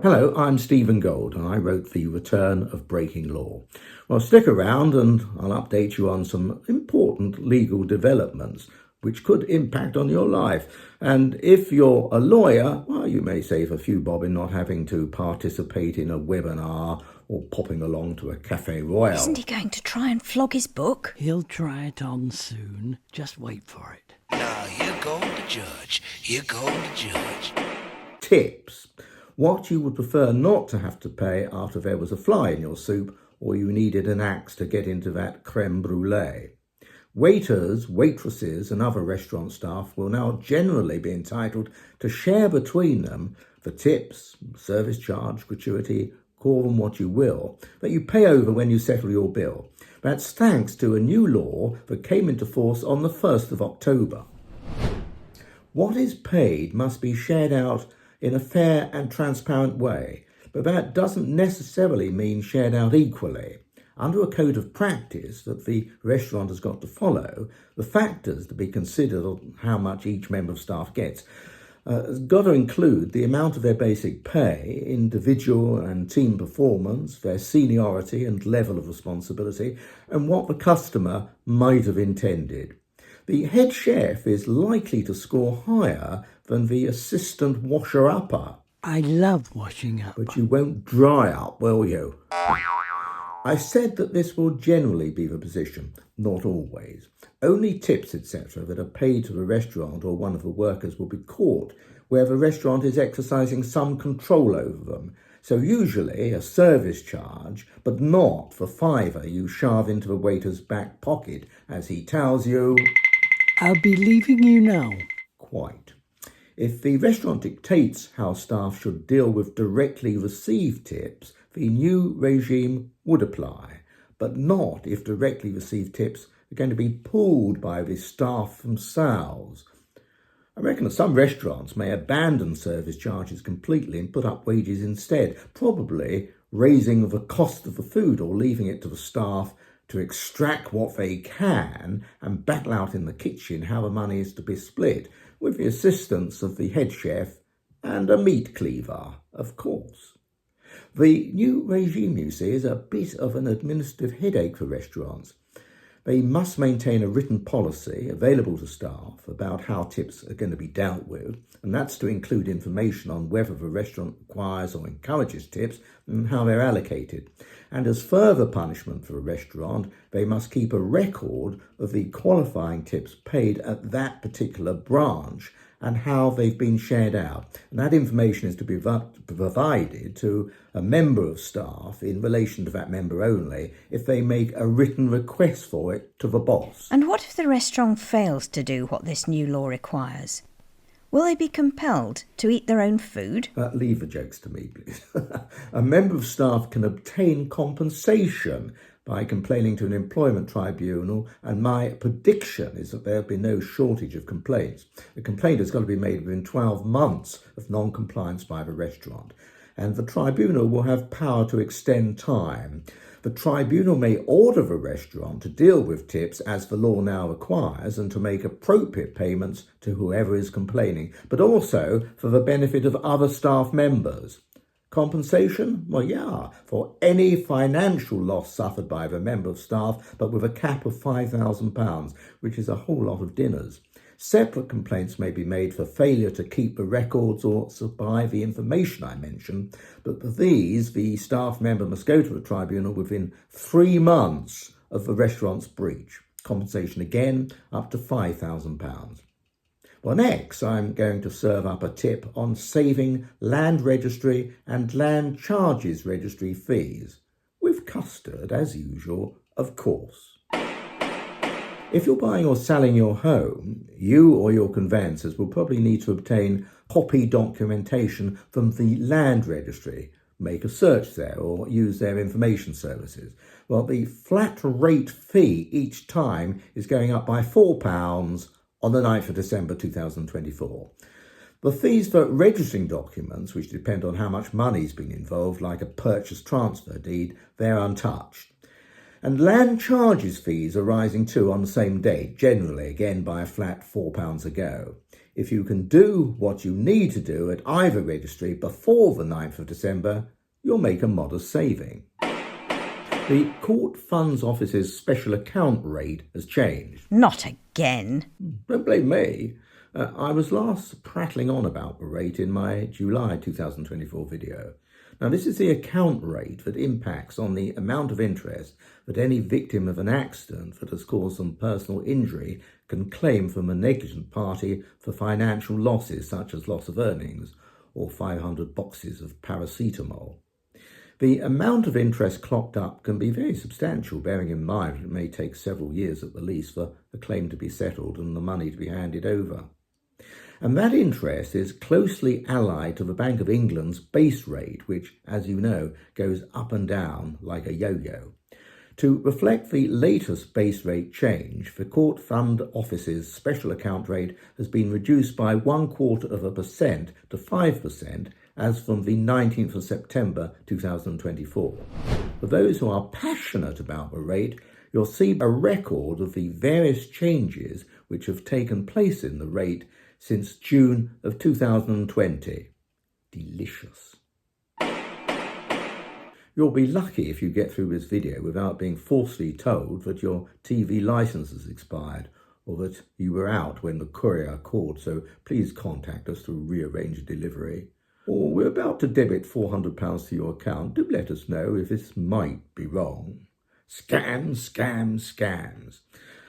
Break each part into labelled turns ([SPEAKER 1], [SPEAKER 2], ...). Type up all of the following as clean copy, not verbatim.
[SPEAKER 1] Hello, I'm Stephen Gold and I wrote The Return of Breaking Law. Well, stick around and I'll update you on some important legal developments which could impact on your life. And if you're a lawyer, well, you may save a few bob in not having to participate in a webinar or popping along to a Cafe Royal.
[SPEAKER 2] Isn't he going to try and flog his book?
[SPEAKER 3] He'll try it on soon. Just wait for it.
[SPEAKER 4] Now, here goes the judge. Here goes the judge.
[SPEAKER 1] Tips. What you would prefer not to have to pay after there was a fly in your soup or you needed an axe to get into that creme brulee. Waiters, waitresses and other restaurant staff will now generally be entitled to share between them the tips, service charge, gratuity, call them what you will, that you pay over when you settle your bill. That's thanks to a new law that came into force on the 1st of October. What is paid must be shared out in a fair and transparent way, but that doesn't necessarily mean shared out equally. Under a code of practice that the restaurant has got to follow, the factors to be considered on how much each member of staff gets has got to include the amount of their basic pay, individual and team performance, their seniority and level of responsibility, and what the customer might have intended. The head chef is likely to score higher than the assistant washer-upper.
[SPEAKER 3] I love washing up.
[SPEAKER 1] But you won't dry up, will you? I said that this will generally be the position, not always. Only tips, etc., that are paid to the restaurant or one of the workers will be caught where the restaurant is exercising some control over them. So usually a service charge, but not the fiver you shove into the waiter's back pocket as he tells you,
[SPEAKER 3] I'll be leaving you now.
[SPEAKER 1] Quite. If the restaurant dictates how staff should deal with directly received tips, the new regime would apply, but not if directly received tips are going to be pulled by the staff themselves. I reckon that some restaurants may abandon service charges completely and put up wages instead, probably raising the cost of the food or leaving it to the staff to extract what they can and battle out in the kitchen how the money is to be split, with the assistance of the head chef and a meat cleaver, of course. The new regime, you see, is a bit of an administrative headache for restaurants. They must maintain a written policy available to staff about how tips are going to be dealt with, and that's to include information on whether the restaurant requires or encourages tips and how they're allocated. And as further punishment for a restaurant, they must keep a record of the qualifying tips paid at that particular branch and how they've been shared out. And that information is to be provided to a member of staff in relation to that member only if they make a written request for it to the boss.
[SPEAKER 2] And what if the restaurant fails to do what this new law requires? Will they be compelled to eat their own food?
[SPEAKER 1] Leave the jokes to me, please. A member of staff can obtain compensation by complaining to an employment tribunal, and my prediction is that there'll be no shortage of complaints. The complaint has got to be made within 12 months of non-compliance by the restaurant, and the tribunal will have power to extend time. The tribunal may order the restaurant to deal with tips as the law now requires and to make appropriate payments to whoever is complaining, but also for the benefit of other staff members. Compensation? Well, yeah, for any financial loss suffered by the member of staff, but with a cap of £5,000, which is a whole lot of dinners. Separate complaints may be made for failure to keep the records or supply the information I mentioned, but for these, the staff member must go to the tribunal within 3 months of the restaurant's breach. Compensation again, up to £5,000. Well, next, I'm going to serve up a tip on saving land registry and land charges registry fees, with custard, as usual, of course. If you're buying or selling your home, you or your conveyancers will probably need to obtain copy documentation from the land registry, make a search there or use their information services. Well, the flat rate fee each time is going up by £4 on the 9th of December 2024. The fees for registering documents, which depend on how much money's been involved, like a purchase transfer deed, they're untouched. And land charges fees are rising too on the same date, generally again by a flat £4 a go. If you can do what you need to do at either registry before the 9th of December, you'll make a modest saving. The Court Funds Office's special account rate has changed.
[SPEAKER 2] Not again.
[SPEAKER 1] Don't blame me. I was last prattling on about the rate in my July 2024 video. Now, this is the account rate that impacts on the amount of interest that any victim of an accident that has caused them personal injury can claim from a negligent party for financial losses such as loss of earnings or 500 boxes of paracetamol. The amount of interest clocked up can be very substantial, bearing in mind that it may take several years at the least for the claim to be settled and the money to be handed over. And that interest is closely allied to the Bank of England's base rate, which, as you know, goes up and down like a yo-yo. To reflect the latest base rate change, the Court Fund Office's special account rate has been reduced by 0.25% to 5%, as from the 19th of September 2024. For those who are passionate about the rate, you'll see a record of the various changes which have taken place in the rate since June of 2020. Delicious. You'll be lucky if you get through this video without being falsely told that your TV licence has expired or that you were out when the courier called, so please contact us to rearrange delivery. Or we're about to debit £400 to your account. Do let us know if this might be wrong. Scams, scams, scams.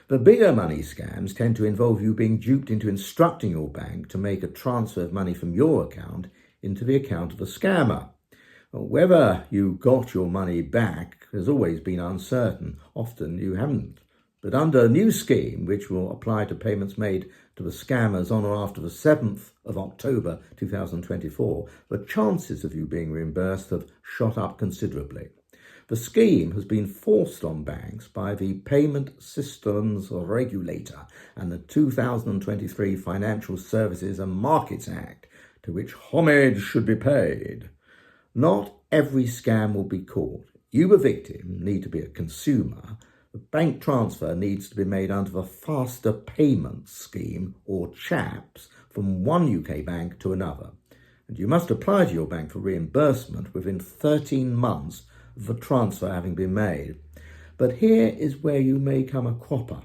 [SPEAKER 1] The bigger money scams tend to involve you being duped into instructing your bank to make a transfer of money from your account into the account of the scammer. Whether you got your money back has always been uncertain. Often you haven't. But under a new scheme, which will apply to payments made to the scammers on or after the 7th of October 2024, the chances of you being reimbursed have shot up considerably. The scheme has been forced on banks by the Payment Systems Regulator and the 2023 Financial Services and Markets Act, to which homage should be paid. Not every scam will be caught. You, the victim, need to be a consumer. The bank transfer needs to be made under the Faster Payments Scheme, or CHAPS, from one UK bank to another. And you must apply to your bank for reimbursement within 13 months of the transfer having been made. But here is where you may come a cropper.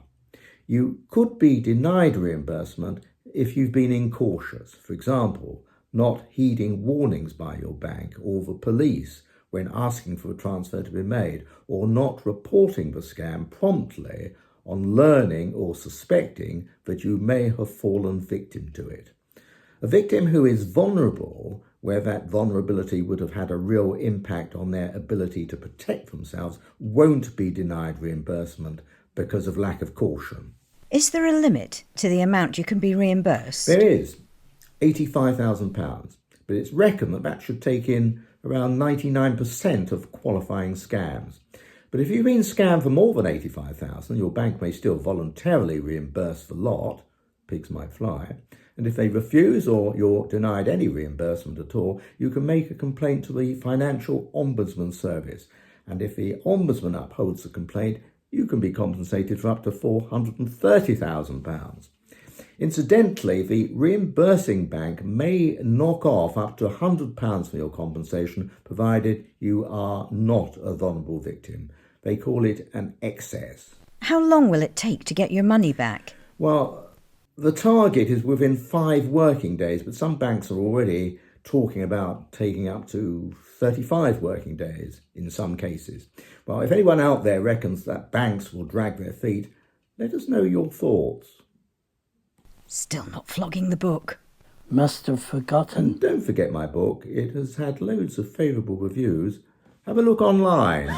[SPEAKER 1] You could be denied reimbursement if you've been incautious. For example, not heeding warnings by your bank or the police when asking for a transfer to be made, or not reporting the scam promptly on learning or suspecting that you may have fallen victim to it. A victim who is vulnerable, where that vulnerability would have had a real impact on their ability to protect themselves, won't be denied reimbursement because of lack of caution.
[SPEAKER 2] Is there a limit to the amount you can be reimbursed?
[SPEAKER 1] There is, £85,000, but it's reckoned that should take in around 99% of qualifying scams. But if you've been scammed for more than £85,000, your bank may still voluntarily reimburse the lot. Pigs might fly. And if they refuse or you're denied any reimbursement at all, you can make a complaint to the Financial Ombudsman Service. And if the Ombudsman upholds the complaint, you can be compensated for up to £430,000. Incidentally, the reimbursing bank may knock off up to £100 for your compensation, provided you are not a vulnerable victim. They call it an excess.
[SPEAKER 2] How long will it take to get your money back?
[SPEAKER 1] Well, the target is within 5 working days, but some banks are already talking about taking up to 35 working days in some cases. Well, if anyone out there reckons that banks will drag their feet, let us know your thoughts.
[SPEAKER 2] Still not flogging the book.
[SPEAKER 3] Must have forgotten.
[SPEAKER 1] And don't forget my book. It has had loads of favourable reviews. Have a look online.